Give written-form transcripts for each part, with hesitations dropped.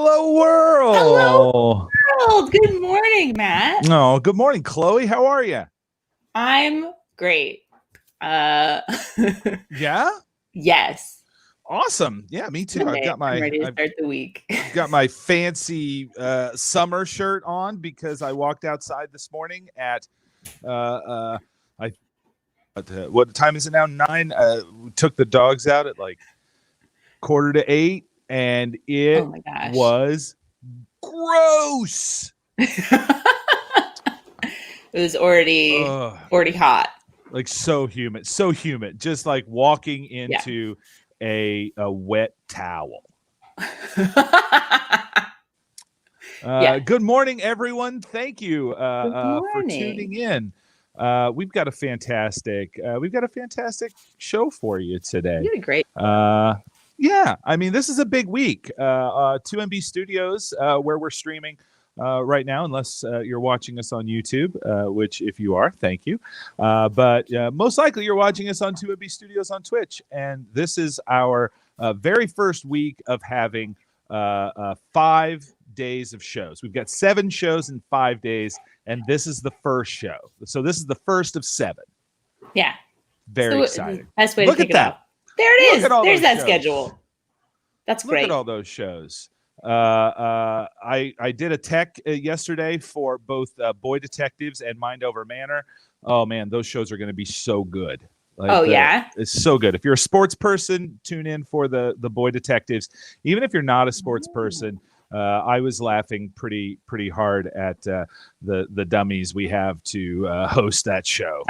Hello, world. Hello, good morning, Matt. No, good morning, Chloe. How are you? I'm great. Yeah. Yes. Awesome. Yeah, me too. Monday, I'm ready to start the week. Got my fancy summer shirt on because I walked outside this morning at what time is it now? 9. We took the dogs out at like 7:45, and it Oh my gosh. was gross. It was already hot. Like so humid, just like walking into a wet towel. Good morning, everyone. Thank you for tuning in. We've got a fantastic show for you today. You did great. Yeah, I mean, this is a big week. 2MB Studios, where we're streaming right now, unless you're watching us on YouTube, which if you are, thank you. But most likely you're watching us on 2MB Studios on Twitch. And this is our very first week of having 5 days of shows. We've got 7 shows in 5 days, and this is the first show. So this is the first of 7. Yeah. Very exciting. Best way to pick it up. There it is. There's that schedule. That's great. Look at all those shows. I did a tech yesterday for both Boy Detectives and Mind Over Manor. Oh man, those shows are going to be so good. It's so good. If you're a sports person, tune in for the Boy Detectives. Even if you're not a sports person, I was laughing pretty hard at the dummies we have to host that show.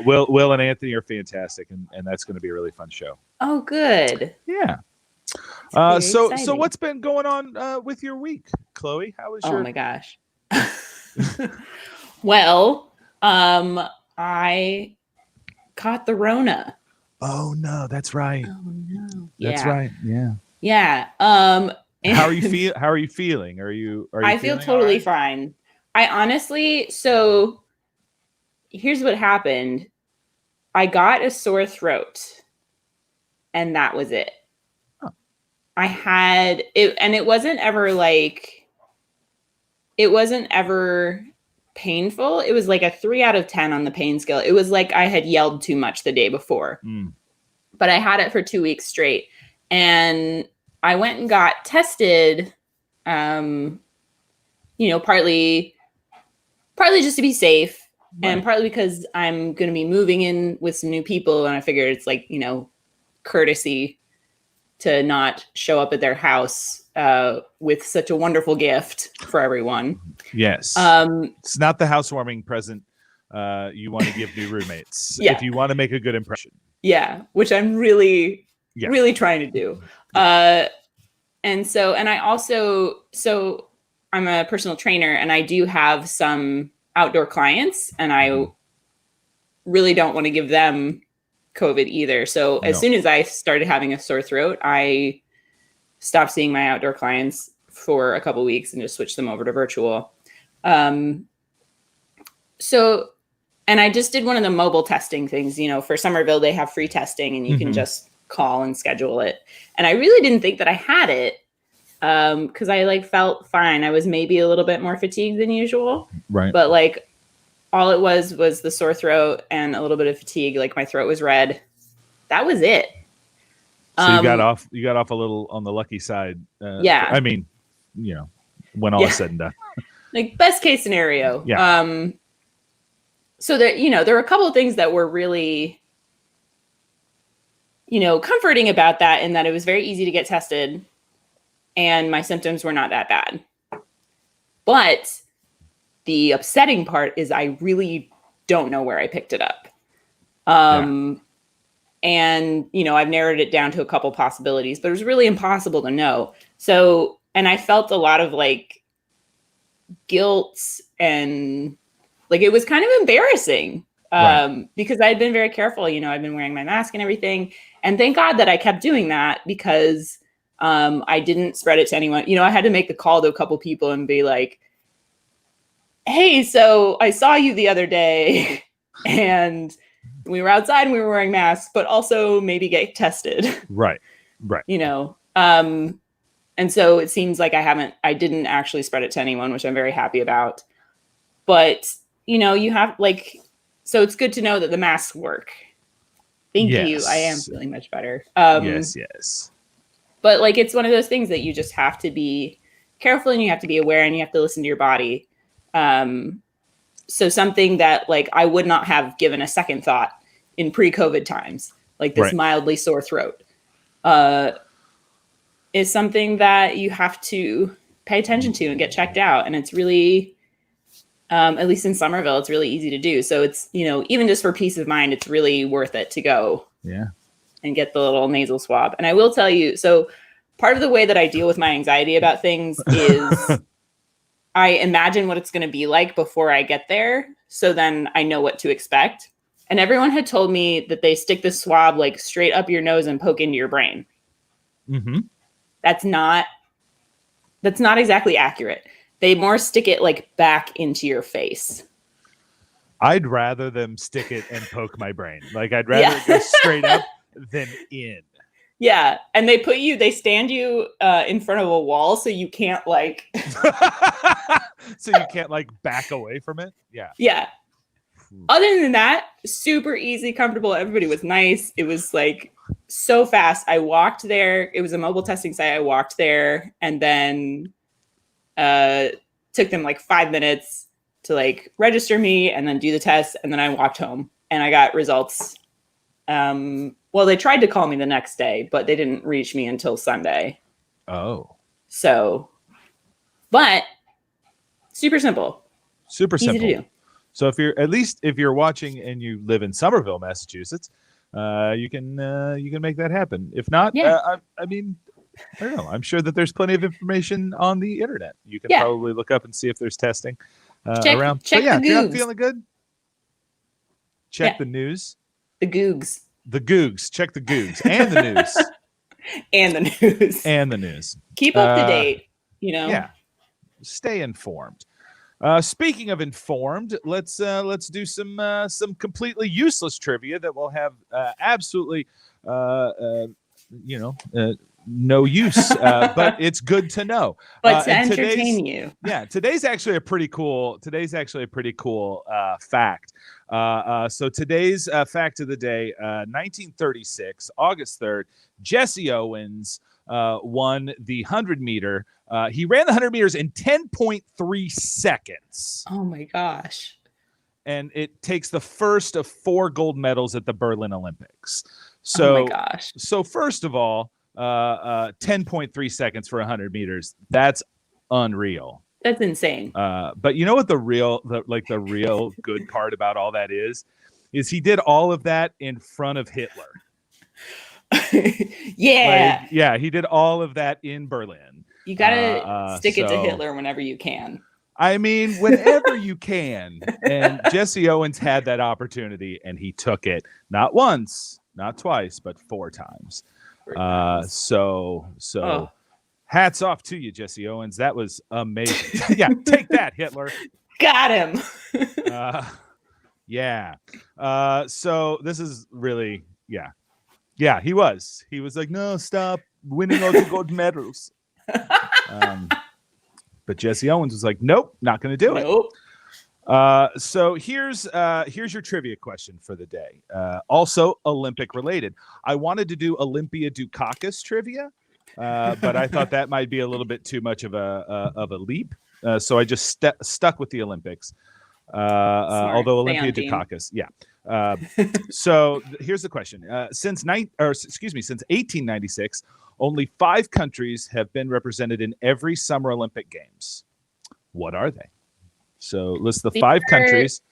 Will and Anthony are fantastic, and that's going to be a really fun show. Oh, good. Yeah. So what's been going on with your week, Chloe? How was your? Oh my gosh. Well, I caught the Rona. Oh no, that's right. Oh no. That's right. Yeah. Yeah. How are you feeling? Are you I feel totally fine. I honestly, so here's what happened. I got a sore throat, and that was it. I had it, and it wasn't ever painful. It was like a 3 out of 10 on the pain scale. It was like I had yelled too much the day before, but I had it for 2 weeks straight. And I went and got tested, partly just to be safe, right, and partly because I'm going to be moving in with some new people. And I figured it's like, courtesy to not show up at their house with such a wonderful gift for everyone. Yes. It's not the housewarming present you want to give new roommates. If you want to make a good impression. Yeah, which I'm really trying to do. And I also, I'm a personal trainer, and I do have some outdoor clients, and I really don't want to give them COVID either. So as soon as I started having a sore throat, I stopped seeing my outdoor clients for a couple of weeks and just switched them over to virtual. And I just did one of the mobile testing things, for Somerville, they have free testing and you can just call and schedule it. And I really didn't think that I had it because I felt fine. I was maybe a little bit more fatigued than usual. Right. But all it was the sore throat and a little bit of fatigue. My throat was red. That was it. So you got off a little on the lucky side. Yeah. I mean, when all is said and done. Best case scenario. Yeah. So that, there were a couple of things that were really, comforting about that, in that it was very easy to get tested and my symptoms were not that bad. But the upsetting part is I really don't know where I picked it up. And, I've narrowed it down to a couple possibilities, but it was really impossible to know. So, and I felt a lot of guilt, and it was kind of embarrassing because I had been very careful. I've been wearing my mask and everything. And thank God that I kept doing that because I didn't spread it to anyone. I had to make the call to a couple people and be like, hey, so I saw you the other day and we were outside and we were wearing masks, but also maybe get tested. Right. And And so it seems like I didn't actually spread it to anyone, which I'm very happy about. But, you have so it's good to know that the masks work. Thank you. I am feeling much better. Yes. But it's one of those things that you just have to be careful and you have to be aware and you have to listen to your body. So something that I would not have given a second thought in pre-COVID times, this mildly sore throat, is something that you have to pay attention to and get checked out. And it's really, at least in Somerville, it's really easy to do. So it's, even just for peace of mind, it's really worth it to go and get the little nasal swab. And I will tell you, so part of the way that I deal with my anxiety about things is I imagine what it's going to be like before I get there. So then I know what to expect. And everyone had told me that they stick the swab straight up your nose and poke into your brain. Mm-hmm. That's not exactly accurate. They more stick it back into your face. I'd rather them stick it and poke my brain. I'd rather it go straight up than in. Yeah. And they stand you in front of a wall so you can't so you can't back away from it. Yeah. Yeah. Other than that, super easy, comfortable. Everybody was nice. It was so fast. I walked there. It was a mobile testing site. I walked there and then took them 5 minutes to register me and then do the test. And then I walked home and I got results. Well, they tried to call me the next day, but they didn't reach me until Sunday. Oh. So, but super simple. Super easy simple. To do. So if you're watching and you live in Somerville, Massachusetts, you can make that happen. If not, I mean, I don't know. I'm sure that there's plenty of information on the internet. You can probably look up and see if there's testing around. Check the Googs. If you're not feeling good, check the news. The Googs. The Googs. Check the Googs and the news. And the news. And the news. Keep up to date. Yeah. Stay informed. Speaking of informed, let's do some completely useless trivia that will have absolutely no use, but it's good to know. But to entertain you. Yeah, today's actually a pretty cool fact. So today's fact of the day, 1936, August 3rd, Jesse Owens won the 100-meter. He ran the 100 meters in 10.3 seconds. Oh my gosh. And it takes the first of 4 gold medals at the Berlin Olympics. So, oh my gosh. So first of all, 10.3 seconds for 100 meters. That's unreal. That's insane. But you know what the real good part about all that is he did all of that in front of Hitler. Yeah. He did all of that in Berlin. You gotta stick it to Hitler whenever you can. I mean, whenever you can. And Jesse Owens had that opportunity, and he took it not once, not twice, but 4 times. So hats off to you, Jesse Owens. That was amazing. Yeah, take that, Hitler. Got him. Yeah. So this is really, yeah, he was like, no, stop winning all the gold medals. But Jesse Owens was like, nope, not going to do it. So here's your trivia question for the day. Also Olympic related. I wanted to do Olympia Dukakis trivia, but I thought that might be a little bit too much of a leap. So I just stuck with the Olympics. Although Olympia Dukakis, so here's the question. Since 1896, only 5 countries have been represented in every Summer Olympic Games. What are they? So list the 5 countries.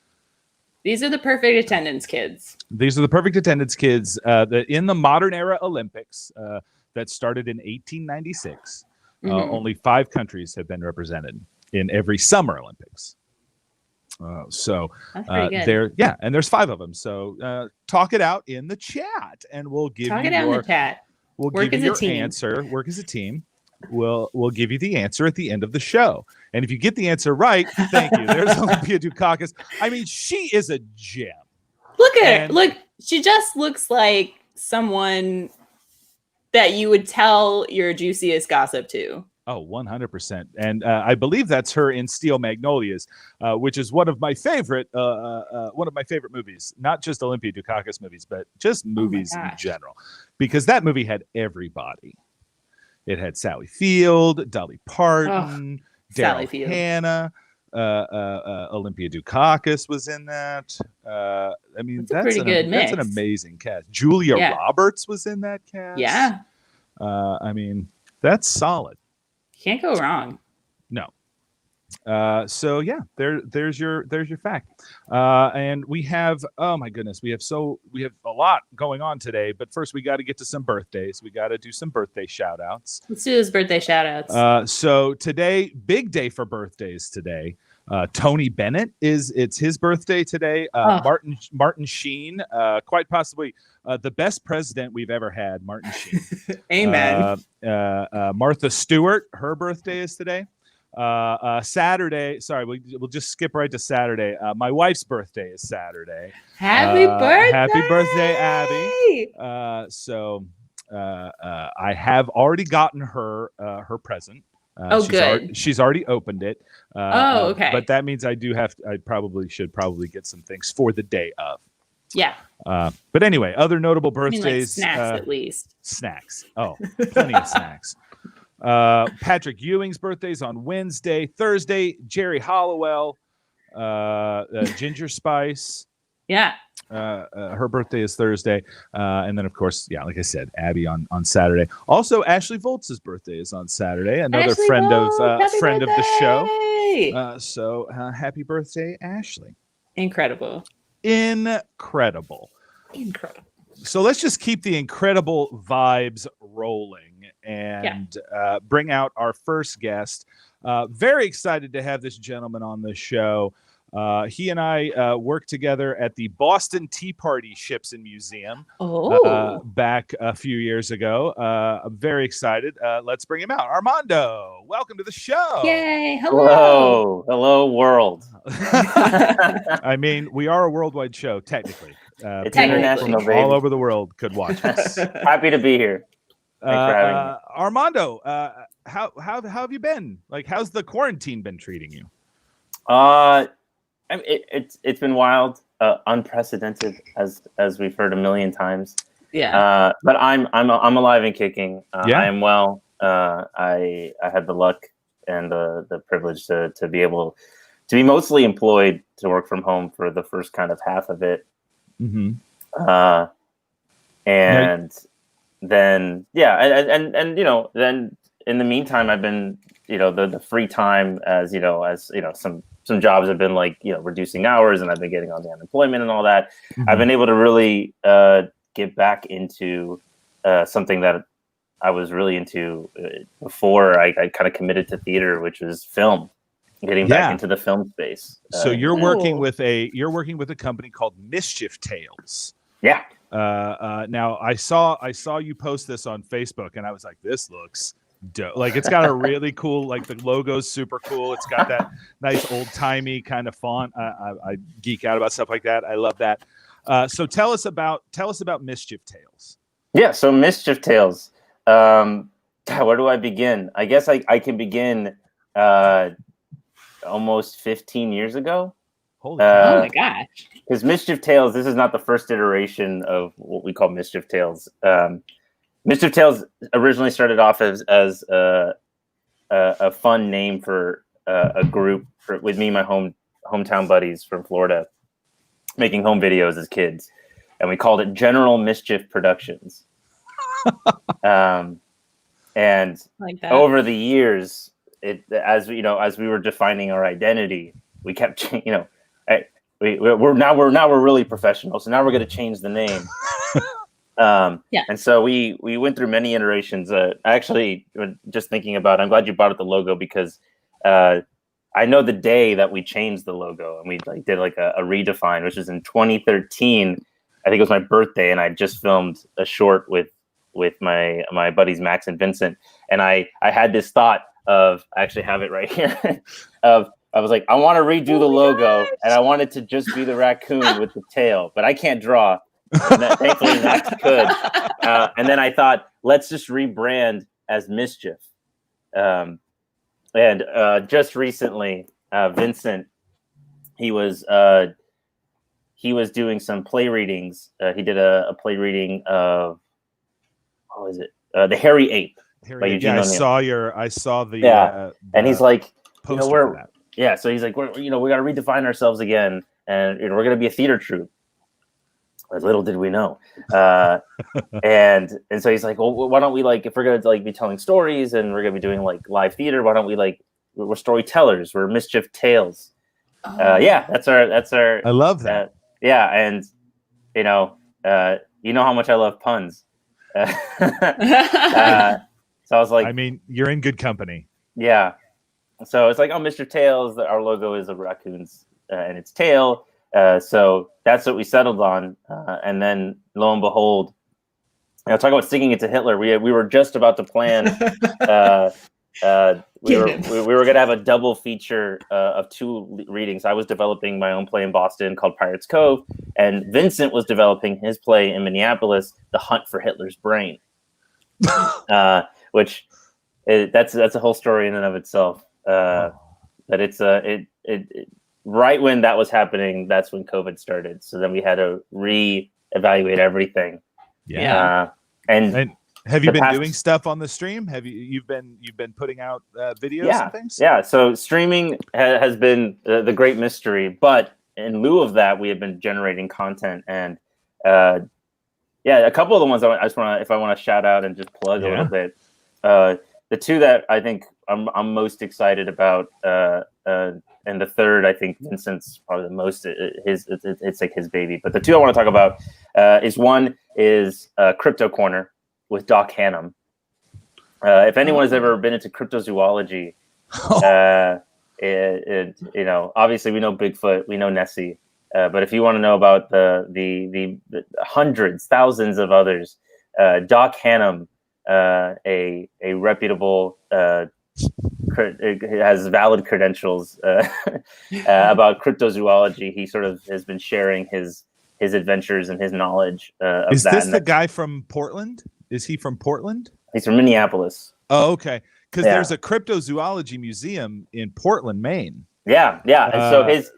These are the perfect attendance kids. These are the perfect attendance kids in the modern era Olympics that started in 1896. Only 5 countries have been represented in every Summer Olympics. So there, and there's 5 of them. So talk it out in the chat, and we'll give talk you it out in the chat. We'll Work give you as your a team. answer. Work as a team. We'll give you the answer at the end of the show. And if you get the answer right, thank you. There's Olympia Dukakis. I mean, she is a gem. Look at her. Look, she just looks like someone that you would tell your juiciest gossip to. Oh, 100%. And I believe that's her in Steel Magnolias, which is one of my favorite movies, not just Olympia Dukakis movies, but just movies in general, because that movie had everybody. It had Sally Field, Dolly Parton, Daryl Hannah, Olympia Dukakis was in that. I mean, that's pretty good mix. That's an amazing cast. Julia Roberts was in that cast. Yeah. I mean, that's solid. Can't go wrong. No. So yeah, there's your fact. And we have, oh my goodness, we have a lot going on today, but first we got to get to some birthdays. We got to do some birthday shout outs. Let's do those birthday shout outs. So today, big day for birthdays today. Tony Bennett it's his birthday today. Martin Sheen, quite possibly the best president we've ever had, Martin Sheen. Amen. Martha Stewart, her birthday is today. Saturday, sorry, we'll just skip right to Saturday. My wife's birthday is Saturday. Happy birthday! Happy birthday, Abby. I have already gotten her her present. Good. She's already opened it. Okay. But that means I should probably get some things for the day of. Yeah. But anyway, other notable birthdays. Snacks at least. Snacks. Oh, plenty of snacks. Patrick Ewing's birthday's on Wednesday. Thursday, Jerry Hollowell, Ginger Spice. Yeah. Her birthday is Thursday. And then, of course, yeah, like I said, Abby on Saturday. Also, Ashley Voltz's birthday is on Saturday. Another friend of the show. So happy birthday, Ashley. Incredible. So let's just keep the incredible vibes rolling and bring out our first guest. Very excited to have this gentleman on the show. He and I worked together at the Boston Tea Party Ships and Museum back a few years ago. I'm very excited. Let's bring him out. Armando, welcome to the show. Yay. Hello. Hello, world. I mean, we are a worldwide show, technically. It's international, baby. All over the world could watch us. Happy to be here. Thanks for having me. Armando, how have you been? Like, how's the quarantine been treating you? It's been wild, unprecedented, as we've heard a million times. Yeah. But I'm alive and kicking. Yeah. I am well. I had the luck and the privilege to be able to be mostly employed to work from home for the first kind of half of it. Mm-hmm. Then then in the meantime, I've been the free time as some jobs have been like reducing hours, and I've been getting on the unemployment and all that. Mm-hmm. I've been able to really get back into something that I was really into before I kind of committed to theater, which was film. Getting back into the film space. So you're working with a company called Mischief Tales. Yeah. Now I saw you post this on Facebook, and I was like, this looks dope. Like, it's got a really cool, like, the logo's super cool. It's got that nice old timey kind of font. I geek out about stuff like that. I love that. So tell us about Mischief Tales. Yeah. So Mischief Tales. Where do I begin? I guess I can begin. Almost 15 years ago. Holy oh my gosh. Because Mischief Tales, this is not the first iteration of what we call Mischief Tales. Mischief Tales originally started off as a fun name for a group with me and my hometown buddies from Florida, making home videos as kids. And we called it General Mischief Productions. And like that. Over the years, as we were defining our identity, we kept we're really professional, so now we're going to change the name. And so we went through many iterations. Actually, just thinking about, I'm glad you brought up the logo, because I know the day that we changed the logo, and we did a redefine, which was in 2013. I think it was my birthday, and I just filmed a short with my buddies Max and Vincent, and I had this thought of, I actually have it right here, I was like, I want to redo the logo, and I want it to just be the raccoon with the tail, but I can't draw. Thankfully, Max could. And then I thought, let's just rebrand as Mischief. And just recently, Vincent, he was doing some play readings. He did a play reading of, what was it? The Hairy Ape. By Eugene O'Neill. I saw the and he's like, poster for that. Yeah, so he's like, we got to redefine ourselves again, and we're going to be a theater troupe. Little did we know. And so he's like, well, why don't we, like, if we're going to, like, be telling stories and we're going to be doing, like, live theater, why don't we, like, we're storytellers, we're Mischief Tales. Yeah, that's our. I love that. Yeah, and you know how much I love puns. So I was like, I mean, you're in good company. Yeah. So it's like, oh, Mr. Tails, our logo is a raccoon's and its tail. So that's what we settled on. And then lo and behold, talk about singing it to Hitler. We were just about to plan. We were going to have a double feature of 2 readings. I was developing my own play in Boston called Pirates Cove, and Vincent was developing his play in Minneapolis, The Hunt for Hitler's Brain, which that's a whole story in and of itself. But it's right when that was happening, that's when COVID started. So then we had to reevaluate everything. Yeah. And have you been doing stuff on the stream? You've been putting out videos and things? Yeah. So streaming has been the great mystery, but in lieu of that, we have been generating content. And a couple of the ones if I want to shout out and just plug a little bit. The 2 that I think I'm most excited about, and the third, I think Vincent's probably the most. It's like his baby. But the 2 I want to talk about is Crypto Corner with Doc Hannum. If anyone has ever been into cryptozoology, obviously we know Bigfoot, we know Nessie, but if you want to know about the hundreds, thousands of others, Doc Hannum, a reputable, has valid credentials about cryptozoology. He sort of has been sharing his adventures and his knowledge of Is that. this the guy from Portland? Is he from Portland? He's from Minneapolis. Oh, okay. Because there's a cryptozoology museum in Portland, Maine. Yeah. And so his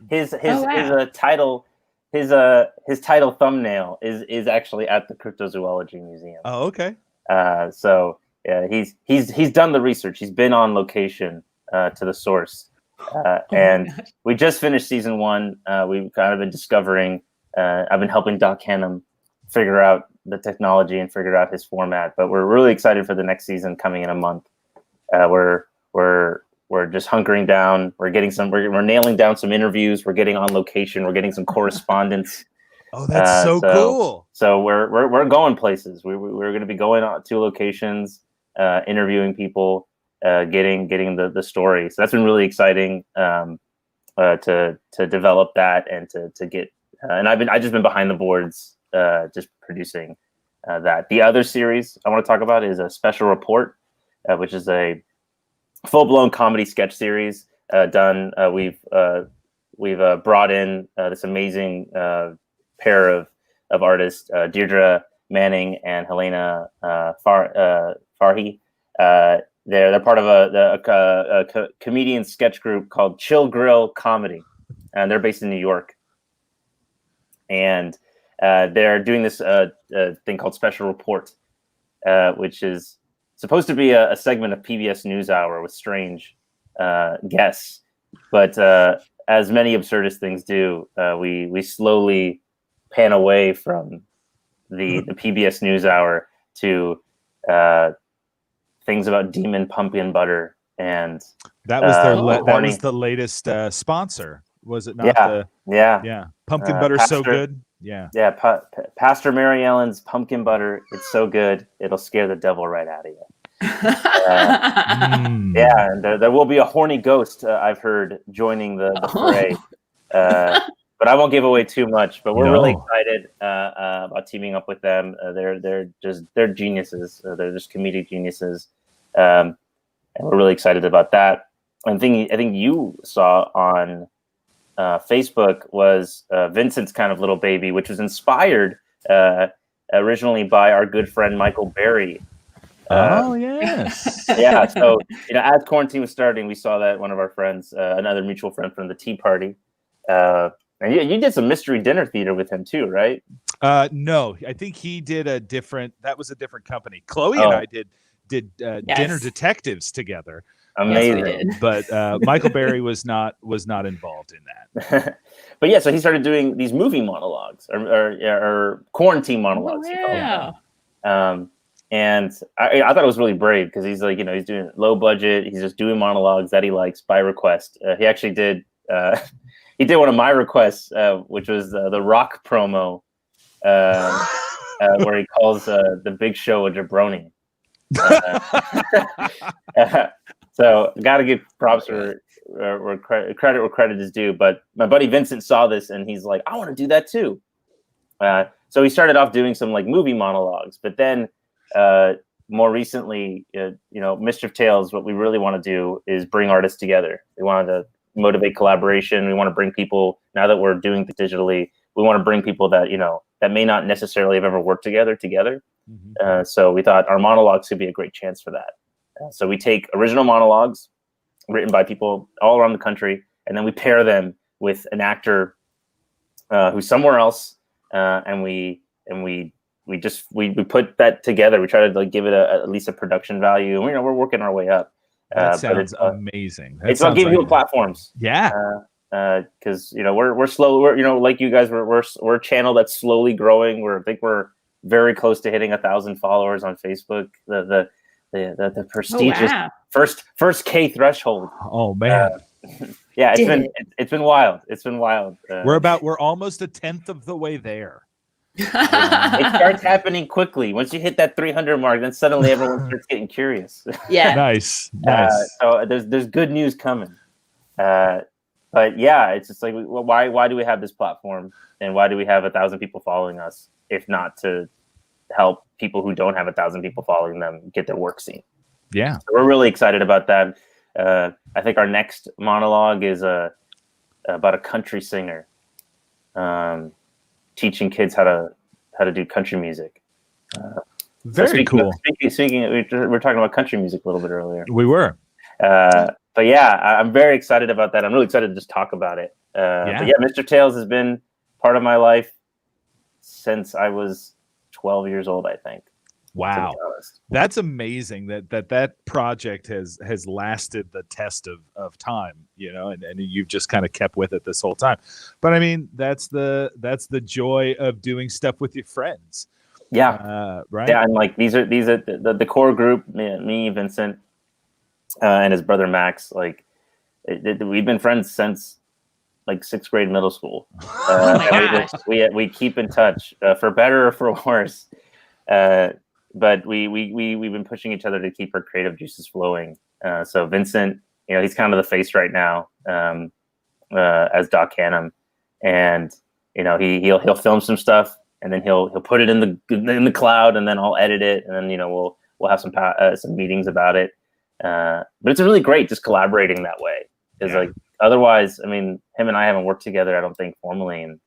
title, his title thumbnail is actually at the Cryptozoology Museum. Oh, okay. So yeah, he's done the research. He's been on location to the source, and we just finished season 1. We've kind of been discovering. I've been helping Doc Hannum figure out the technology and figure out his format. But we're really excited for the next season coming in a month. We're just hunkering down. We're nailing down some interviews. We're getting on location. We're getting some correspondence. Oh, that's so cool. So we're going places. We're going to be going on to locations, interviewing people, getting the story. So that's been really exciting to develop that and to get. And I've just been behind the boards, just producing that. The other series I want to talk about is a Special Report, which is a full-blown comedy sketch series done. We've brought in this amazing pair of artists, Deirdre Manning and Helena Farhi. They're part of a comedian sketch group called Chill Grill Comedy, and they're based in New York. And they're doing this thing called Special Report, which is supposed to be a segment of PBS NewsHour with strange guests. But as many absurdist things do, we slowly pan away from the PBS NewsHour to things about demon pumpkin butter, and that was that was the latest sponsor, was it not? Yeah. Pumpkin butter, so good. Yeah. Pastor Mary Ellen's pumpkin butter. It's so good, it'll scare the devil right out of you. Yeah, and there will be a horny ghost, I've heard, joining the fray. But I won't give away too much. But we're really excited about teaming up with them. They're geniuses. They're just comedic geniuses, and we're really excited about that. And I think you saw on Facebook was Vincent's kind of little baby, which was inspired originally by our good friend Michael Berry. Oh yes. Yeah. So as quarantine was starting, we saw that one of our friends, another mutual friend from the Tea Party, and you did some mystery dinner theater with him too, right? No, I think he did that was a different company. Chloe and I did Dinner Detectives together. Amazing. Yes, but Michael Berry was not involved in that. But yeah, so he started doing these movie monologues or quarantine monologues. Oh, wow. And I thought it was really brave because he's like, he's doing low budget. He's just doing monologues that he likes by request. He actually did. He did one of my requests, which was the Rock promo, where he calls the Big Show a jabroni. So got to give props for credit where credit is due. But my buddy Vincent saw this and he's like, I want to do that too. So he started off doing some like movie monologues, but then more recently, Mischief Tales, what we really want to do is bring artists together. We wanted to motivate collaboration. We want to bring people, now that we're doing it digitally, we want to bring people that, that may not necessarily have ever worked together. Mm-hmm. So we thought our monologues could be a great chance for that. So we take original monologues written by people all around the country, and then we pair them with an actor who's somewhere else, and we put that together. We try to like give it at least a production value. And, we're working our way up. That sounds amazing. It's about giving people platforms. Yeah. Because we're slow. We're like you guys. We're a channel that's slowly growing. I think we're very close to hitting 1,000 followers on Facebook. The prestigious first K threshold. Oh man. Yeah, it's been wild. It's been wild. We're almost 1/10 of the way there. It starts happening quickly. Once you hit that 300 mark, then suddenly everyone starts getting curious. Yeah. Nice. So there's good news coming. But yeah, it's just like, why do we have this platform, and why do we have 1,000 people following us, if not to help people who don't have 1,000 people following them get their work seen? Yeah. So we're really excited about that. I think our next monologue is about a country singer teaching kids how to do country music. Very cool. Speaking, we were talking about country music a little bit earlier. We were. But yeah, I'm very excited about that. I'm really excited to just talk about it. But yeah, Mr. Tales has been part of my life since I was 12 years old, I think. Wow. That's amazing that project has lasted the test of time, and you've just kind of kept with it this whole time. But I mean, that's the joy of doing stuff with your friends. Yeah. Right. Yeah. And like, these are the core group, me, Vincent, and his brother Max. Like, we've been friends since like 6th grade middle school. Oh my gosh. We keep in touch, for better or for worse. But we've been pushing each other to keep our creative juices flowing. So Vincent, he's kind of the face right now, as Doc Hannum, and he'll film some stuff, and then he'll put it in the cloud, and then I'll edit it, and then we'll have some meetings about it. But it's really great just collaborating that way. Because like otherwise, I mean, him and I haven't worked together, I don't think, formally in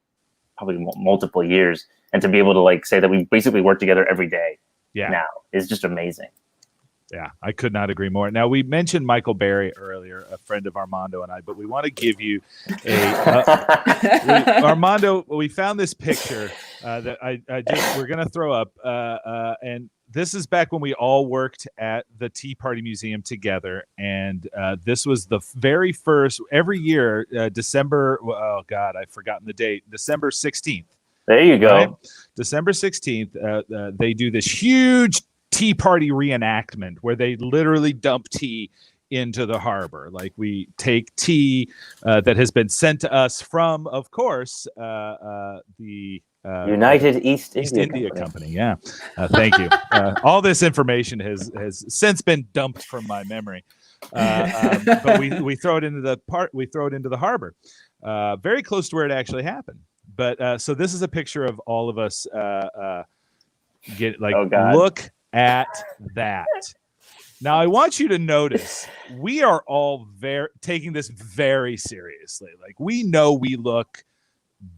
probably multiple years, and to be able to like say that we basically work together every day. Now is just amazing. Yeah, I could not agree more. Now, we mentioned Michael Berry earlier, a friend of Armando and I, but we want to give you Armando, we found this picture that we're going to throw up, and this is back when we all worked at the Tea Party Museum together, and this was the very first, every year, December, oh God, I've forgotten the date, December 16th. There you go. Right? December 16th, they do this huge Tea Party reenactment where they literally dump tea into the harbor. Like, we take tea that has been sent to us from, of course, the United East India Company. Yeah. Thank you. All this information has since been dumped from my memory. But we throw it into the harbor, very close to where it actually happened. But so this is a picture of all of us look at that. Now, I want you to notice we are all taking this very seriously. Like, we know we look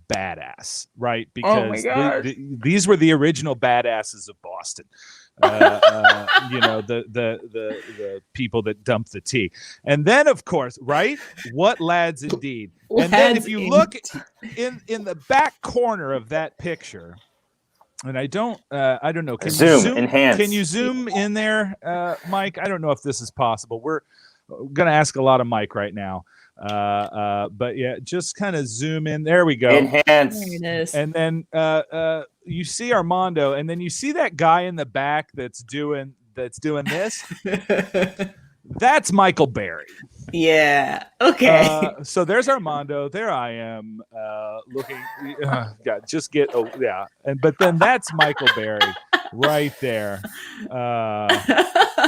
badass, right? Oh my Because gosh. these were the original badasses of Boston. The people that dump the tea. And then, of course, right? What lads indeed. And then if you look in the back corner of that picture, and I don't know. Can Zoom, you zoom? enhance. Can you zoom in there, Mike? I don't know if this is possible. We're going to ask a lot of Mike right now. But yeah, just kind of zoom in. There we go. Enhance. And then you see Armando, and then you see that guy in the back that's doing this. That's Michael Berry. Yeah. Okay. So there's Armando. There I am, looking. God, just get. Oh, yeah. But then that's Michael Berry right there,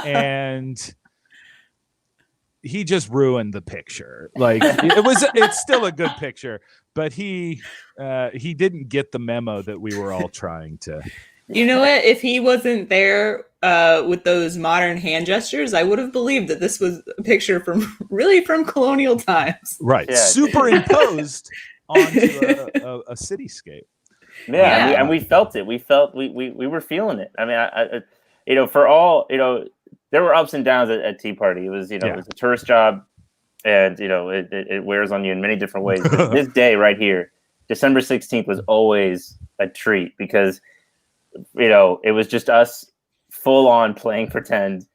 and he just ruined the picture. Like it's still a good picture, but he didn't get the memo that we were all trying to. You know what? If he wasn't there with those modern hand gestures, I would have believed that this was a picture from colonial times. Right. Yeah. Superimposed onto a cityscape. Yeah. And we felt it. We were feeling it. I mean, I for all, there were ups and downs at Tea Party. It was, it was a tourist job, and it wears on you in many different ways. But this day right here, December 16th, was always a treat because it was just us full on playing pretend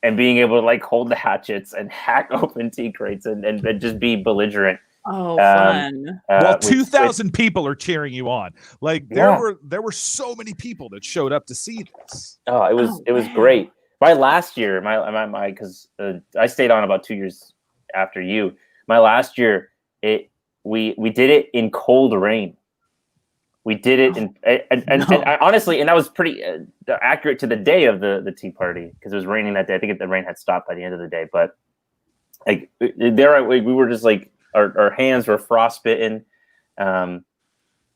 and being able to like hold the hatchets and hack open tea crates and just be belligerent. Oh, fun. Well, 2,000 people are cheering you on. Like there were so many people that showed up to see this. Oh, it was great. My last year, because I stayed on about 2 years after you. My last year, we did it in cold rain. We did it and honestly, and that was pretty accurate to the day of the Tea Party because it was raining that day. I think the rain had stopped by the end of the day, but like we were just like our hands were frostbitten.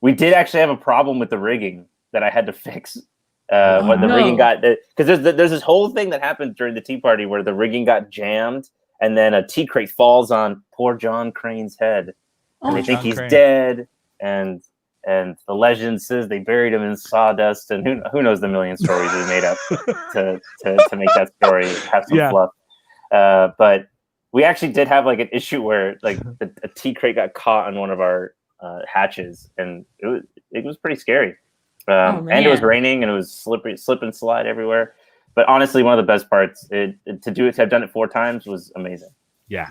We did actually have a problem with the rigging that I had to fix. When the rigging got, because there's this whole thing that happened during the Tea Party where the rigging got jammed and then a tea crate falls on poor John Crane's head, and they think he's dead, and the legend says they buried him in sawdust, and who knows the million stories we made up to make that story have some fluff. But we actually did have like an issue where like a tea crate got caught on one of our hatches, and it was pretty scary. And it was raining, and it was slip and slide everywhere. But honestly, one of the best parts to have done it 4 times was amazing. Yeah,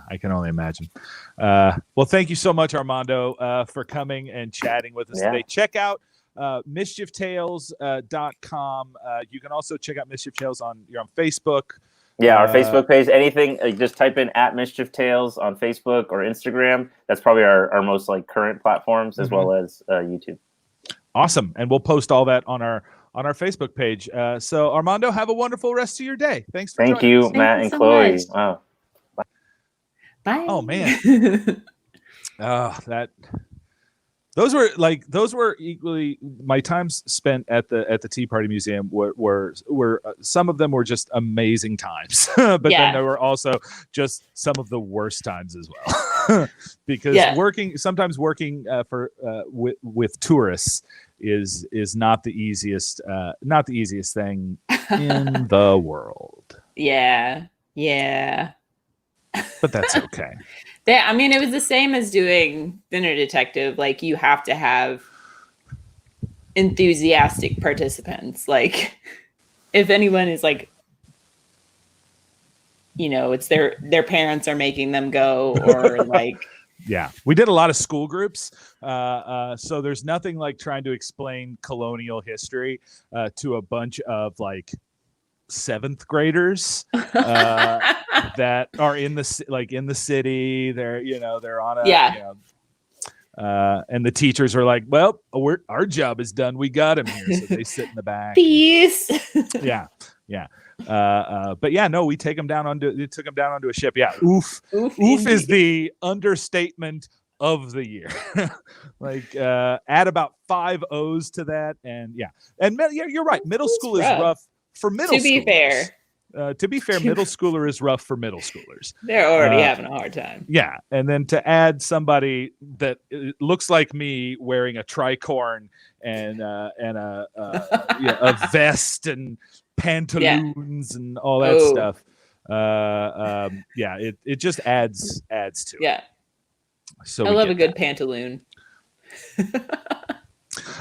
I can only imagine. Well, thank you so much, Armando, for coming and chatting with us today. Check out MischiefTales.com. You can also check out Mischief Tales on Facebook. Yeah, our Facebook page. Anything, just type in @Mischief Tales on Facebook or Instagram. That's probably our most like current platforms, as well as YouTube. Awesome, and we'll post all that on our Facebook page. So Armando, have a wonderful rest of your day. Thanks for joining us. Matt and Chloe. Much. Wow. Bye. Oh man. Those were equally my times spent at the Tea Party Museum were some of them were just amazing times, but then there were also just some of the worst times as well, because working with tourists is not the easiest thing in the world. Yeah. But that's okay. I mean, it was the same as doing Dinner Detective. Like, you have to have enthusiastic participants. Like, if anyone is like, it's their parents are making them go, or like. Yeah, we did a lot of school groups. So there's nothing like trying to explain colonial history to a bunch of like 7th graders that are in the city. They're on a and the teachers are like, well, our job is done, we got him here, so they sit in the back. Peace. But we took them down onto a ship. Oof is the understatement of the year. Like add about 5 O's to that, and you're right, middle school is rough for middle school. To be fair, To be fair, middle schooler is rough for middle schoolers. They're already having a hard time. Yeah, and then to add somebody that looks like me wearing a tricorn and a vest and pantaloons and all that stuff. It just adds to it. Yeah. So I love a good pantaloon.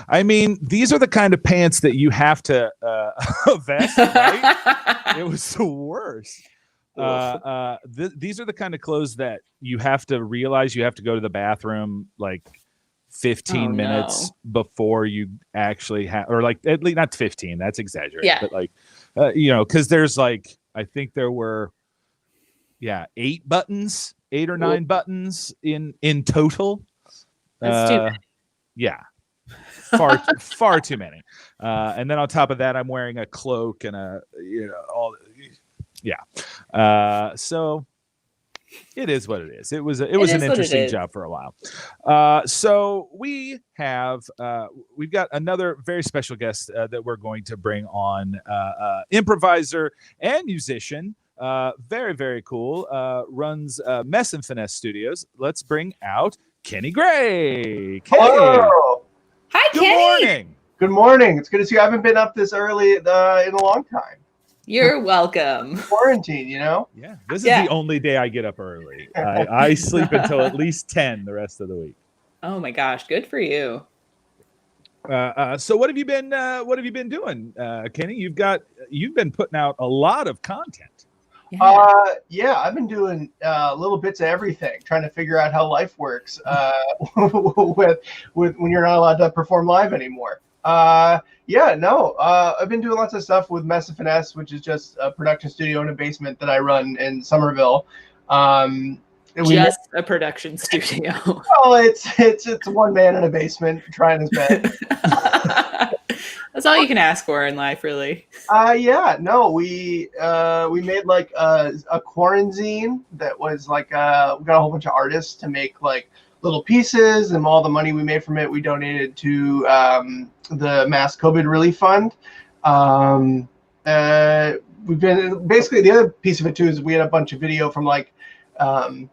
I mean, these are the kind of pants that you have to vest, right? It was the worst. These are the kind of clothes that you have to realize you have to go to the bathroom like 15 minutes before you actually have, or like at least not 15. That's exaggerated, but like, because there's like, I think there were, 8 or 9 buttons in total. That's too many. Yeah. Far too many. And then on top of that, I'm wearing a cloak and so it is what it is. It was an interesting job for a while. So we've got another very special guest that we're going to bring on, improviser and musician. Very, very cool. Runs Mess and Finesse Studios. Let's bring out Kenny Gray. Hello. Hi, Good Kenny. morning. Good morning. It's good to see you. I haven't been up this early in a long time. You're welcome. Quarantine, Yeah, this is the only day I get up early. I sleep until at least 10 the rest of the week. Oh my gosh, good for you. So what have you been doing, Kenny? You've been putting out a lot of content. I've been doing little bits of everything, trying to figure out how life works with when you're not allowed to perform live anymore. I've been doing lots of stuff with Mess and Finesse, which is just a production studio in a basement that I run in Somerville. A production studio. Well, it's one man in a basement trying his best. That's all you can ask for in life, really. We made like a quarantine that was like we got a whole bunch of artists to make like little pieces, and all the money we made from it we donated to the Mass COVID Relief Fund. We've been basically, the other piece of it too is we had a bunch of video from like the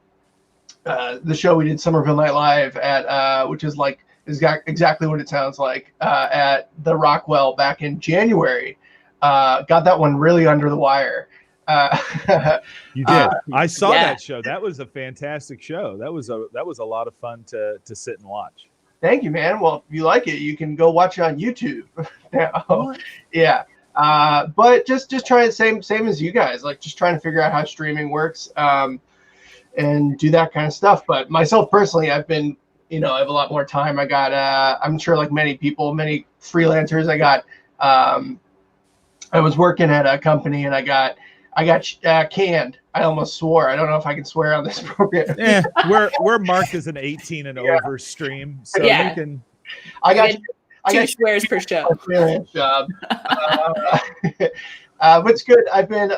show we did, Somerville Night Live, at which is like exactly what it sounds like, at the Rockwell back in January. Got that one really under the wire. You did. I saw that show. That was a fantastic show. That was a lot of fun to sit and watch. Thank you, man. Well, if you like it, you can go watch it on YouTube now. Yeah. But just trying, same as you guys, like just trying to figure out how streaming works, and do that kind of stuff. But myself personally, I've been, I have a lot more time. I got, I'm sure like many people, many freelancers, I was working at a company and I got canned. I almost swore. I don't know if I can swear on this program. Yeah, we're marked as an 18 and over stream, so you can. I got two swears per show. A freelance job. But it's good. I've been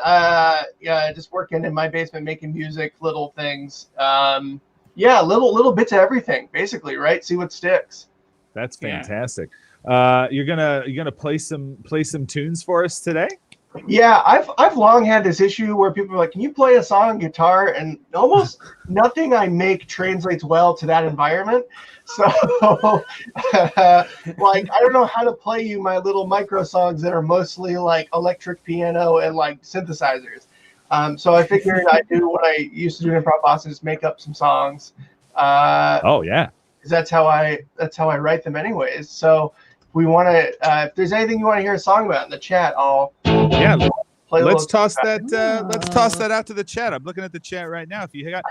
just working in my basement, making music, little things. Little bits of everything, basically, right? See what sticks. That's fantastic. You're gonna play some tunes for us today? Yeah, I've long had this issue where people are like, "Can you play a song on guitar?" And almost nothing I make translates well to that environment. So, like, I don't know how to play you my little micro songs that are mostly like electric piano and like synthesizers. So I figured I'd do what I used to do in Improv Boston, is make up some songs. Because that's how I write them anyways. So we want to, if there's anything you want to hear a song about in the chat, I'll play. Let's toss that out to the chat. I'm looking at the chat right now. If you got,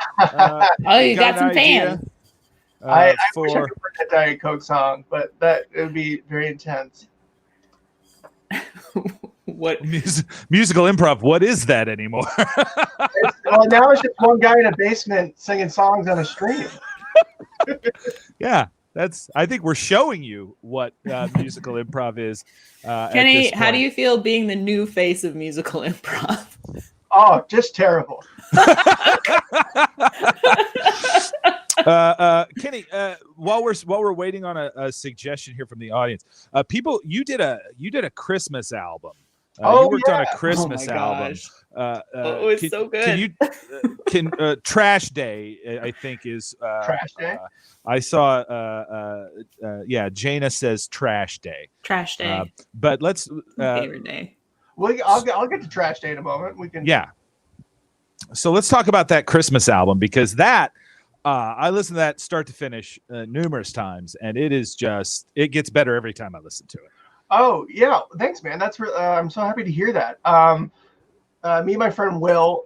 you got some fans. I wish I could play a Diet Coke song, but it would be very intense. What musical improv? What is that anymore? Now it's just one guy in a basement singing songs on a stream. Yeah, I think we're showing you what musical improv is. Kenny, how do you feel being the new face of musical improv? Oh, just terrible. Kenny, while we're waiting on a suggestion here from the audience, people, you did a Christmas album. You worked on a Christmas album. It was so good. Trash Day, I think is Trash Day. I saw Jaina says Trash Day. Trash Day. But let's My favorite day. Well, I'll get to Trash Day in a moment. We can. Yeah. So let's talk about that Christmas album, because that I listened to that start to finish numerous times, and it gets better every time I listen to it. Oh yeah, thanks, man. That's I'm so happy to hear that. Me and my friend Will,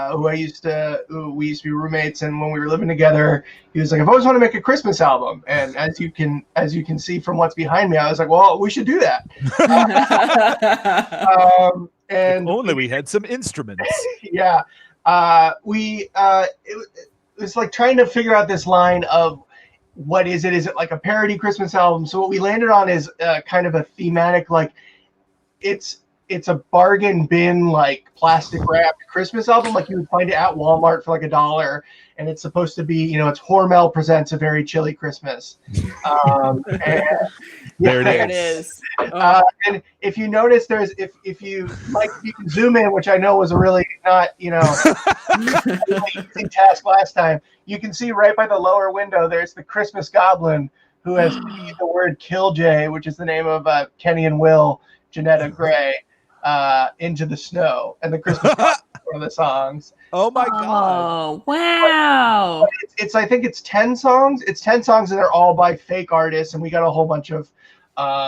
who we used to be roommates, and when we were living together, he was like, "I've always wanted to make a Christmas album." And as you can see from what's behind me, I was like, "Well, we should do that." And if only we had some instruments. Yeah, it was like trying to figure out this line of what is it? Is it like a parody Christmas album? So what we landed on is kind of a thematic, like it's a bargain bin, like plastic wrapped Christmas album, like you would find it at Walmart for like $1, and it's supposed to be, it's Hormel presents A Very Chilly Christmas. There it is. And if you notice, there's if you can zoom in, which I know was a really not really easy task last time. You can see right by the lower window, there's the Christmas Goblin who has the word Killjoy, which is the name of Kenny and Will, Janetta Gray, Into the Snow, and the Christmas Goblin one of the songs. Oh my God! Oh wow! I think it's 10 songs. It's 10 songs, and they're all by fake artists. And we got a whole bunch of a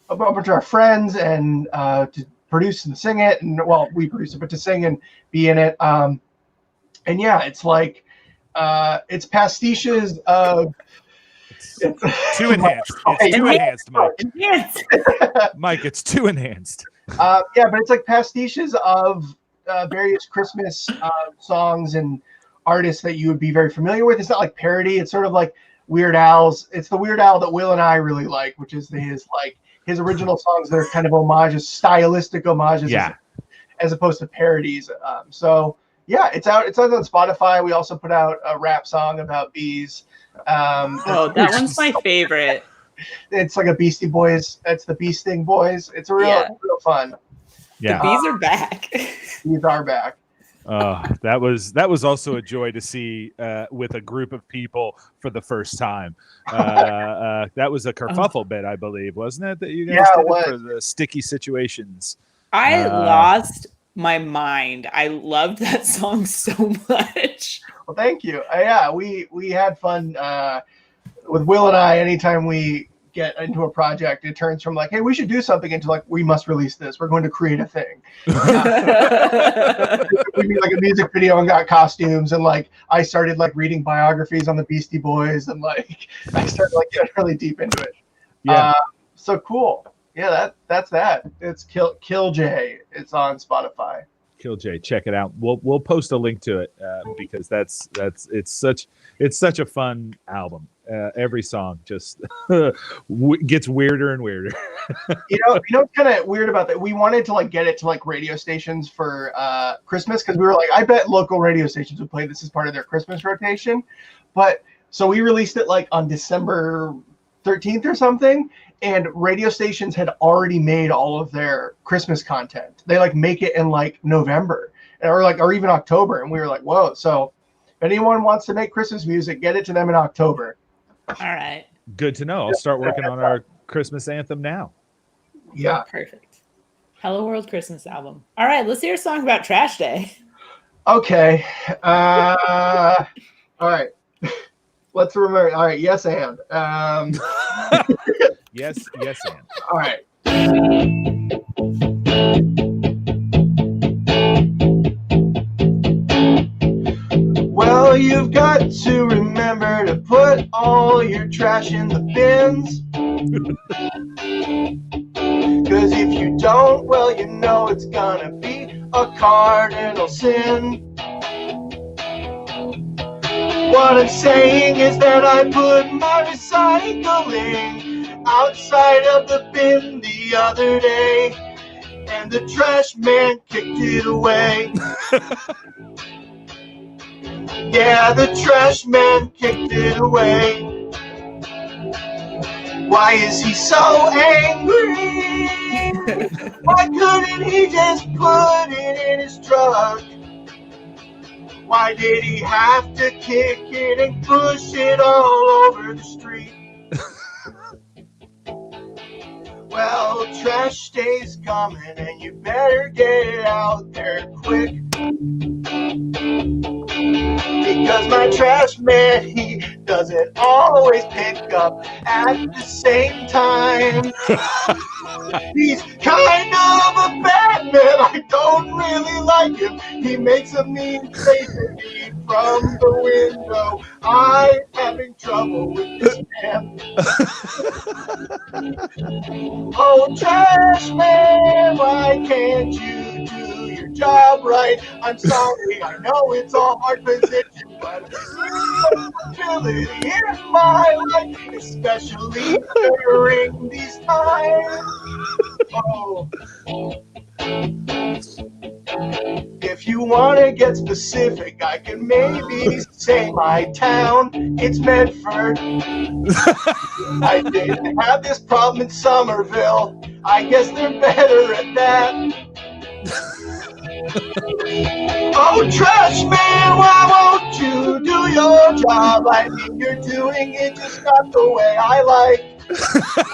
bunch of our friends and to produce and sing it, and we produce it, but to sing and be in it. And yeah, it's like it's pastiches of. It's too enhanced. It's too enhanced, Mike. Enhanced. Mike, it's too enhanced. Yeah, but it's like pastiches of various Christmas songs and artists that you would be very familiar with. It's not like parody. It's sort of like Weird Al's. It's the Weird Al that Will and I really like, which is his original songs that are kind of homages, stylistic homages, as opposed to parodies. So yeah, it's out. It's out on Spotify. We also put out a rap song about bees. That one's my favorite. It's like a Beastie Boys. It's the Bee Sting Boys. It's real fun. Yeah, the bees are back. Bees are back. That was also a joy to see with a group of people for the first time. That was a kerfuffle bit, I believe, wasn't it? That you guys did for the sticky situations. I lost my mind. I loved that song so much. Well, thank you. Yeah, we had fun with Will and I. Anytime we get into a project, it turns from like, hey, we should do something, into like, we must release this. We're going to create a thing. We made like a music video and got costumes, and like I started like reading biographies on the Beastie Boys, and like I started like getting really deep into it. Yeah. So cool. Yeah, that's that. It's Killjoy. It's on Spotify. Killjoy, check it out. We'll post a link to it because it's such a fun album. Every song just gets weirder and weirder. you know what's kind of weird about that? We wanted to like get it to like radio stations for Christmas, because we were like, I bet local radio stations would play this as part of their Christmas rotation. But so we released it like on December 13th or something, and radio stations had already made all of their Christmas content. They like make it in like November or even October, and we were like, whoa. So if anyone wants to make Christmas music, get it to them in October. All right. Good to know. I'll start working on our Christmas anthem now. Yeah. Perfect. Hello World Christmas album. All right, let's hear a song about Trash Day. Okay. All right. Let's remember. All right. Yes, and. Yes, and. All right. Well, you've got to remember to put all your trash in the bins. 'Cause if you don't, well, you know it's gonna be a cardinal sin. What I'm saying is that I put my recycling outside of the bin the other day, and the trash man kicked it away. Yeah, the trash man kicked it away. Why is he so angry? Why didn't he just put it in his truck? Why did he have to kick it and push it all over the street? Well, trash day's coming and you better get it out there quick. Because my trash man, he doesn't always pick up at the same time. He's kind of a bad man, I don't really like him. He makes a mean face at me from the window. I'm having trouble with this man. Oh, trash man, why can't you do your job right? I'm sorry, I know it's a hard position, but it's a responsibility in my life, especially during these times. Oh. If you want to get specific, I can maybe say my town. It's Medford. I didn't have this problem in Somerville. I guess they're better at that. Oh, trash man, why won't you do your job? I mean, you're doing it just not the way I like.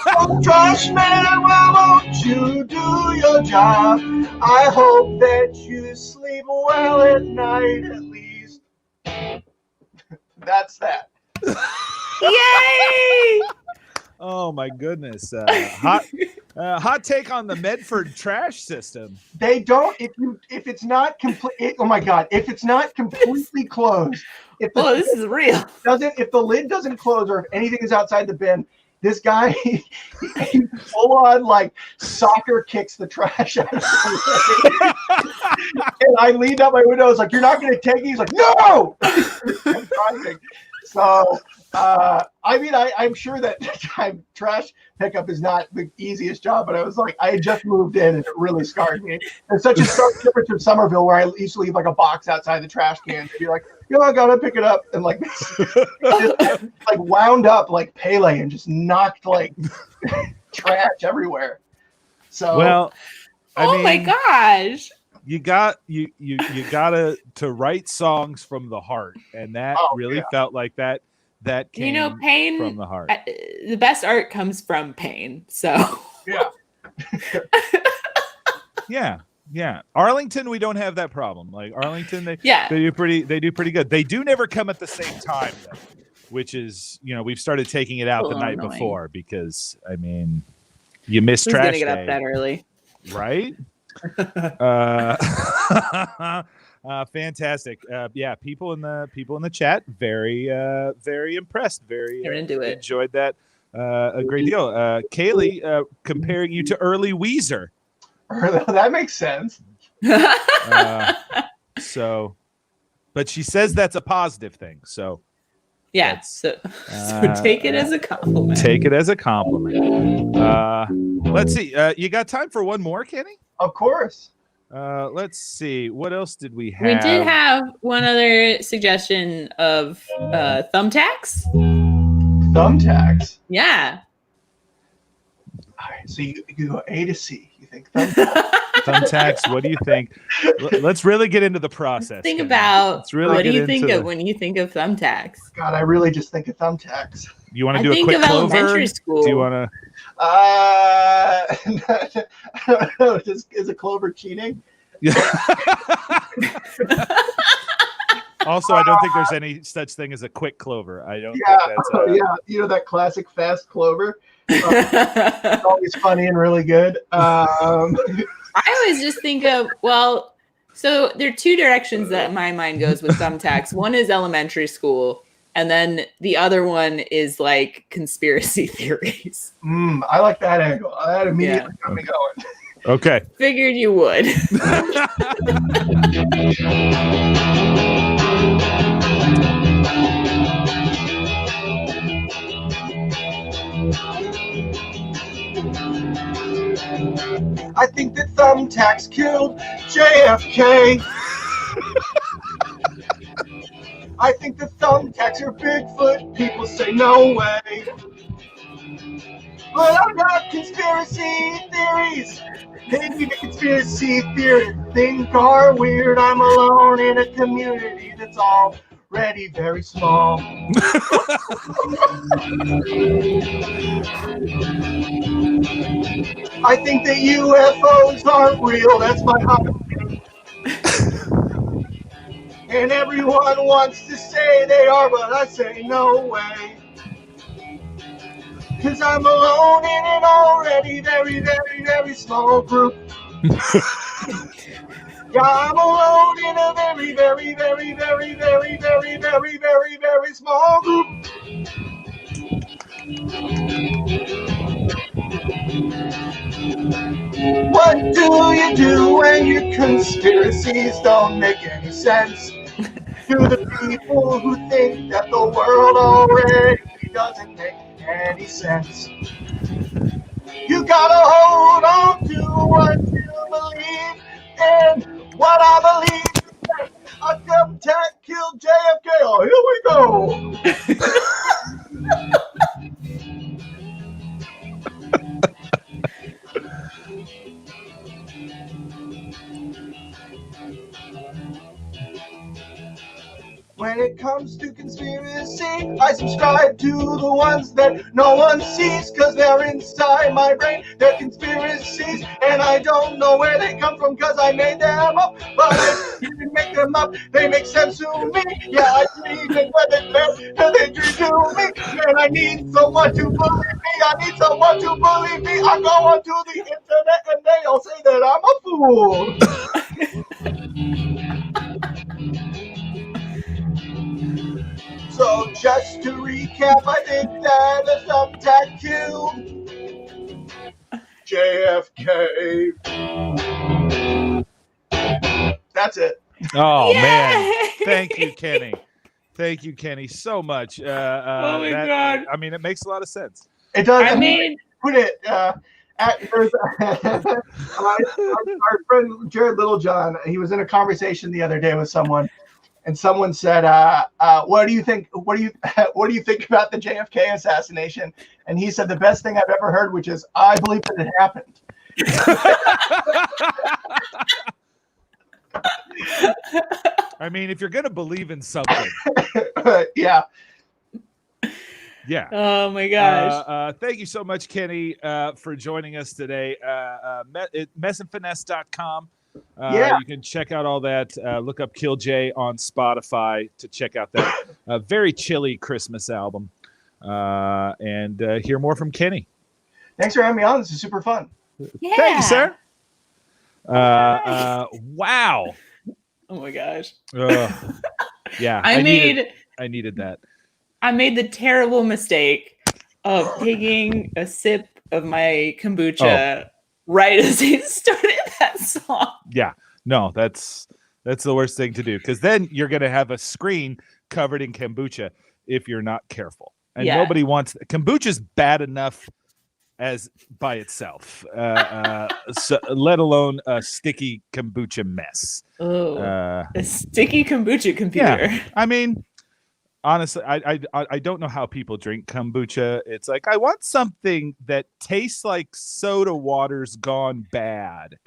Oh, trash man, why won't you do your job? I hope that you sleep well at night at least. That's that. Yay! Oh my goodness! Hot take on the Medford trash system. They don't. If it's not complete. Oh my God! If it's not completely closed. If the this is real. If the lid doesn't close, or if anything is outside the bin, this guy he full on like soccer kicks the trash out of the And I leaned out my window. I was like, "You're not going to take it?" He's like, "No!" I'm driving. So, I mean, I'm sure that trash pickup is not the easiest job, but I was like, I had just moved in and it really scarred me. It's such a stark difference from Somerville, where I used to leave like a box outside the trash can and be like, I gotta pick it up. And like, just, like wound up like Pele and just knocked like trash everywhere. So, well, I mean, my gosh. You got to write songs from the heart, and that really felt like that came pain from the heart. The best art comes from pain. So yeah. Arlington, we don't have that problem. Like Arlington, they do pretty good. They do never come at the same time though, which is we've started taking it out the night before because I mean you miss trash gonna get up that early, right? Fantastic. People in the chat very impressed, they're into it. Enjoyed that a great deal. Kaylee comparing you to early Weezer. That makes sense. So but she says that's a positive thing, so so take it as a compliment. Take it as a compliment. Let's see, you got time for one more, Kenny? Of course. Let's see. What else did we have? We did have one other suggestion of thumbtacks. Thumbtacks? Yeah. All right. So you go A to C. You think thumbtacks? Thumbtacks. What do you think? Let's really get into the process. Think about what do you think of when you think of thumbtacks? God, I really just think of thumbtacks. You want to do a quick clover? Elementary school. Do you want to? I don't know. Is a clover cheating? Also, I don't think there's any such thing as a quick clover. I don't think that's that classic fast clover. It's always funny and really good. I always just think of, so there are two directions that my mind goes with thumbtacks. One is elementary school, and then the other one is like conspiracy theories. I like that angle. That immediately got me going. Okay. Figured you would. I think that thumbtacks killed JFK. I think the thumbtacks are Bigfoot. People say no way. But I've got conspiracy theories. Maybe the conspiracy theories think are weird. I'm alone in a community that's already very small. I think that UFOs aren't real. That's my hot take. And everyone wants to say they are, but I say no way. Cause I'm alone in an already very, very, very small group. Yeah, I'm alone in a very, very, very, very, very, very, very, very, very small group. What do you do when your conspiracies don't make any sense? To the people who think that the world already doesn't make any sense. You gotta hold on to what you believe, and what I believe is that a thumbtack killed JFK. Oh, here we go. When it comes to conspiracy, I subscribe to the ones that no one sees, cause they're inside my brain. They're conspiracies, and I don't know where they come from, cause I made them up. But if you can make them up, they make sense to me. Yeah, I dream and when they dream to me. And I need someone to believe me. I need someone to believe me. I go onto the internet and they all say that I'm a fool. So just to recap, I think that a thumbtack killed JFK. That's it. Oh man, thank you, Kenny. Thank you, Kenny, so much. Oh my God. I mean, it makes a lot of sense. It does. I mean, put it our friend Jared Littlejohn. He was in a conversation the other day with someone. And someone said, "What do you think? What do you think about the JFK assassination?" And he said, "The best thing I've ever heard, which is I believe that it happened." I mean, if you're gonna believe in something, yeah. Yeah. Oh my gosh. Thank you so much, Kenny, for joining us today. Messandfinesse.com. You can check out all that. Look up Kill J on Spotify to check out that very chilly Christmas album, and hear more from Kenny. Thanks for having me on. This is super fun. Yeah. Thank you, sir. Wow. Oh my gosh. Yeah. I needed that. I made the terrible mistake of taking a sip of my kombucha right as he started that song. Yeah, no, that's the worst thing to do, because then you're going to have a screen covered in kombucha if you're not careful. And nobody wants kombucha's bad enough as by itself, so, let alone a sticky kombucha mess. Oh, a sticky kombucha computer. Yeah, I mean, honestly, I don't know how people drink kombucha. It's like, I want something that tastes like soda water's gone bad.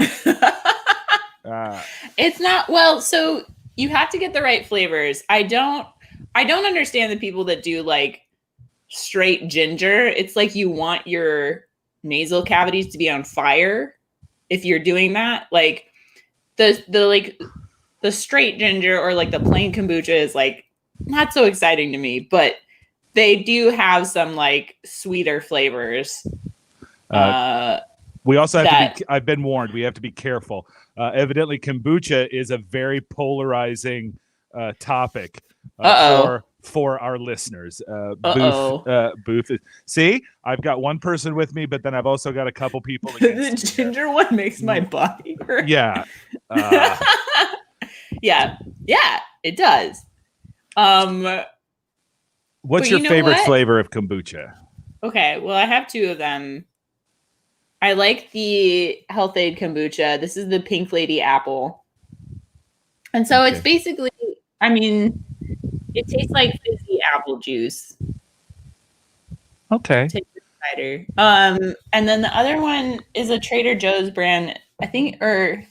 It's not, well, so you have to get the right flavors. I don't understand the people that do like straight ginger. It's like you want your nasal cavities to be on fire if you're doing that. Like the straight ginger or like the plain kombucha is like not so exciting to me, but they do have some like sweeter flavors. We also have to be, I've been warned, we have to be careful. Evidently kombucha is a very polarizing topic for our listeners. Booth. See, I've got one person with me, but then I've also got a couple people against the ginger one makes my body hurt. Yeah. Yeah, it does. What's your favorite flavor of kombucha? Okay, well, I have two of them. I like the Health Aid kombucha. This is the Pink Lady apple. And so it's basically, I mean, it tastes like fizzy apple juice. Okay. It tastes cider. And then the other one is a Trader Joe's brand, I think, or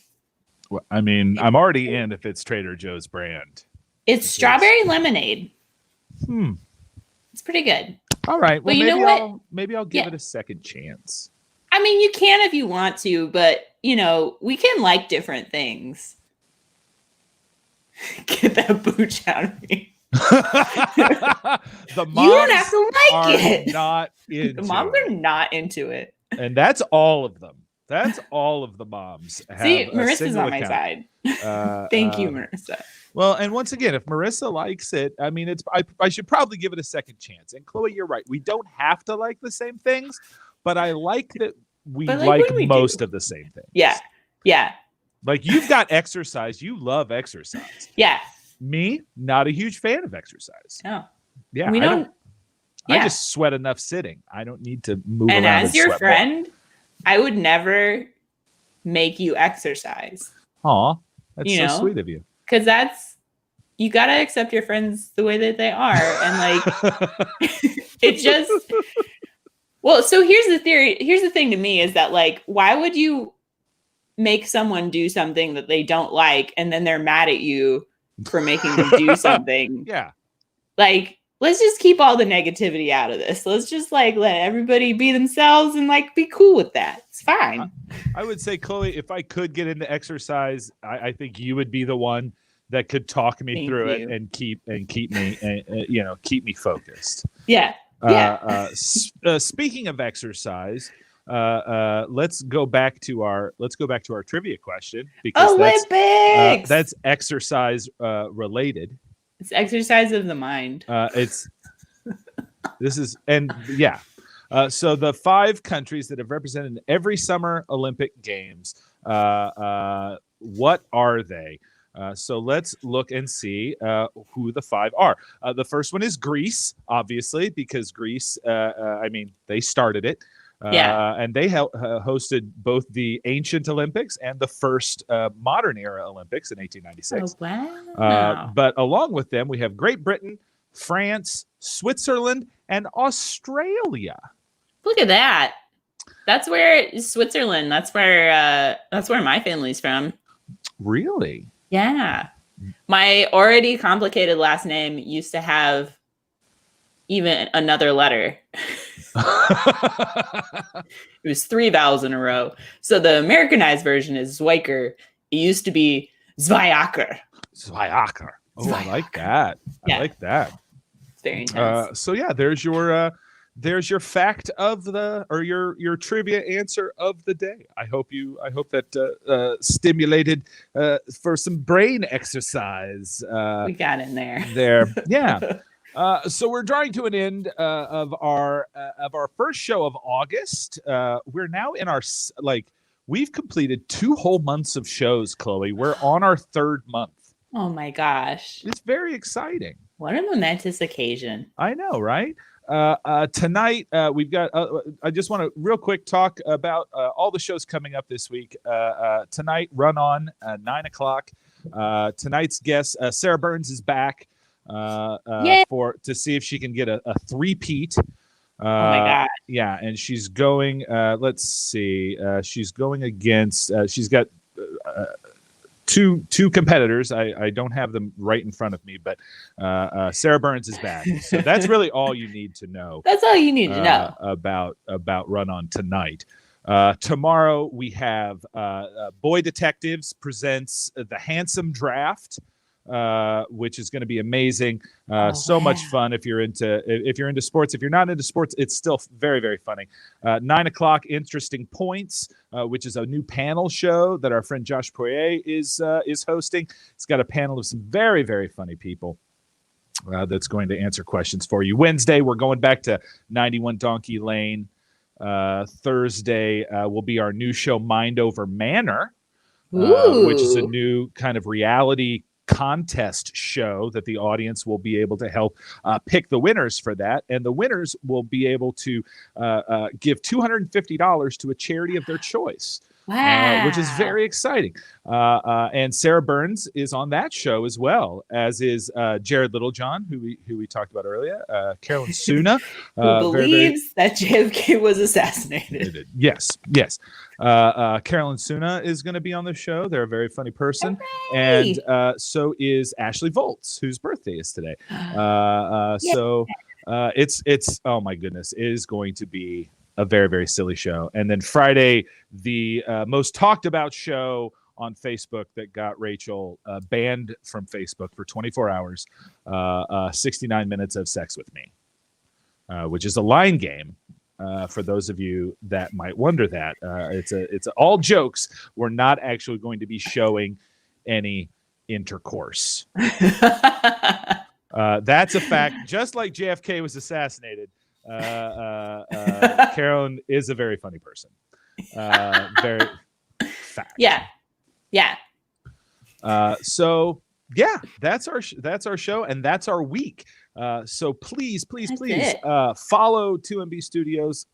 Well, I mean, I'm already in if it's Trader Joe's brand. it's strawberry lemonade. It's pretty good. All right. Well, But you know what? Maybe I'll give Yeah. it a second chance. I mean, you can if you want to, but you know, we can like different things. Get that booch out of me. The moms You don't have to like are it. not into The moms it. are not into it. And that's all of them. That's all of the moms. Have See, a Marissa's single on my account. side. Thank you, Marissa. Well, and once again, if Marissa likes it, I mean, I should probably give it a second chance. And Chloe, you're right. We don't have to like the same things, but I like that we But, like when we most do. of the same things. Yeah. Like you've got exercise. You love exercise. Yeah. Me, not a huge fan of exercise. No. Yeah, We I don't. I Yeah. just sweat enough sitting. I don't need to move And around. as your sweat friend, I would never make you exercise more. Aw, that's You so know? sweet of you. because you got to accept your friends the way that they are. And like, it just, well, so here's the theory. Here's the thing to me is that like, why would you make someone do something that they don't like and then they're mad at you for making them do something? Yeah. Like, let's just keep all the negativity out of this. Let's just like let everybody be themselves and like be cool with that. It's fine. I would say, Chloe, if I could get into exercise, I think you would be the one that could talk me Thank through you. it and keep me, keep me focused. Yeah. Speaking of exercise, let's go back to our trivia question because Olympics. that's exercise related. It's exercise of the mind. So the 5 countries that have represented every Summer Olympic Games, what are they? So let's look and see who the 5 are. The first one is Greece, obviously, because Greece, they started it. And they hosted both the ancient Olympics and the first modern era Olympics in 1896. Oh, wow. But along with them, we have Great Britain, France, Switzerland, and Australia. Look at that. That's where Switzerland. That's where my family's from. Really? Yeah. My already complicated last name used to have even another letter. It was 3 vowels in a row. So the Americanized version is Zwiker. It used to be Zwayaker. Zwayaker. Oh, I like that. Yeah. I like that. It's very intense. So yeah, there's your fact of your trivia answer of the day. I hope that stimulated for some brain exercise. We got in there. Yeah. So we're drawing to an end of our first show of August. We're now in we've completed 2 whole months of shows, Chloe. We're on our 3rd month. Oh my gosh. It's very exciting. What a momentous occasion. I know, right? Tonight, we've got, I just want to real quick talk about all the shows coming up this week. Tonight, Run On, 9:00. Tonight's guest, Sarah Burns, is back to see if she can get a 3-peat. Oh my God. Yeah, and she's going, let's see, she's going against, she's got two competitors. I don't have them right in front of me, but Sarah Burns is back. So that's really all you need to know. That's all you need to know about Run On tonight. Tomorrow we have Boy Detectives presents the Handsome Draft, which is going to be amazing. Much fun if you're into sports. If you're not into sports, it's still very, very funny. 9:00, Interesting Points, which is a new panel show that our friend Josh Poirier is hosting. It's got a panel of some very, very funny people that's going to answer questions for you. Wednesday, we're going back to 91 Donkey Lane. Thursday will be our new show, Mind Over Manor, which is a new kind of reality contest show that the audience will be able to help pick the winners for that, and the winners will be able to give $250 to a charity of their choice. Wow. which is very exciting. And Sarah Burns is on that show as well, as is Jared Littlejohn, who we talked about earlier, Carolyn Suna, who believes that JFK was assassinated. Yes. Carolyn Suna is going to be on the show. They're a very funny person. Hooray! And so is Ashley Volts, whose birthday is today. So it's oh my goodness, it is going to be a very, very silly show. And then Friday, the most talked about show on Facebook that got Rachel banned from Facebook for 24 hours, 69 minutes of sex with me, which is a line game. For those of you that might wonder that, it's all jokes. We're not actually going to be showing any intercourse. That's a fact. Just like JFK was assassinated, Carolyn is a very funny person. Very fact. Yeah. So yeah, that's our show, and that's our week. So please follow 2MB Studios.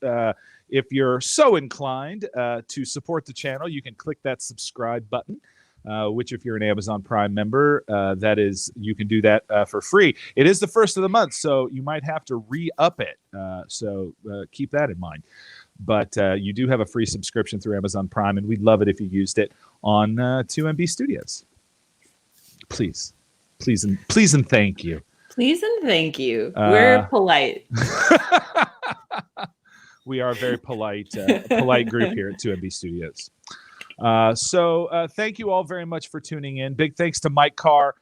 If you're so inclined to support the channel, you can click that subscribe button. Which, if you're an Amazon Prime member, you can do that for free. It is the first of the month, so you might have to re-up it. So keep that in mind. But you do have a free subscription through Amazon Prime, and we'd love it if you used it on 2MB Studios. Please and thank you. Please and thank you. We're polite. We are a very polite group here at 2MB Studios. So thank you all very much for tuning in. Big thanks to Mike Carr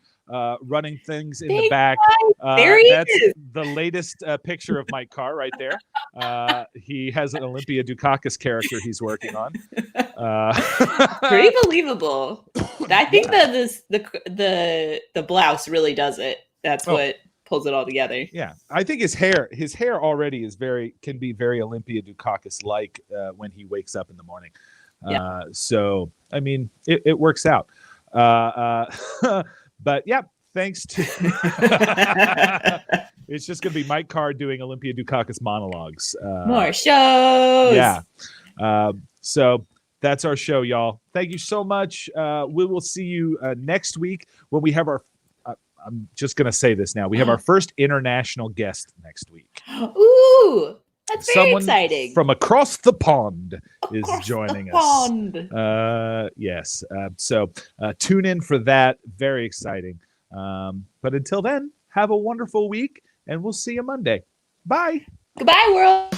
running things in the back. That's the latest picture of Mike Carr right there. He has an Olympia Dukakis character he's working on. Pretty believable. I think that the blouse really does it. That's what pulls it all together. Yeah, I think his hair already is can be very Olympia Dukakis like when he wakes up in the morning. So I mean, it works out. But yeah, thanks to it's just gonna be Mike Carr doing Olympia Dukakis monologues. More shows. Yeah. So that's our show, y'all. Thank you so much. We will see you next week when we have our I'm just gonna say this now. We have our first international guest next week. Ooh. That's very exciting. From across the pond is joining us. Yes. So tune in for that. Very exciting. But until then, have a wonderful week, and we'll see you Monday. Bye. Goodbye, world.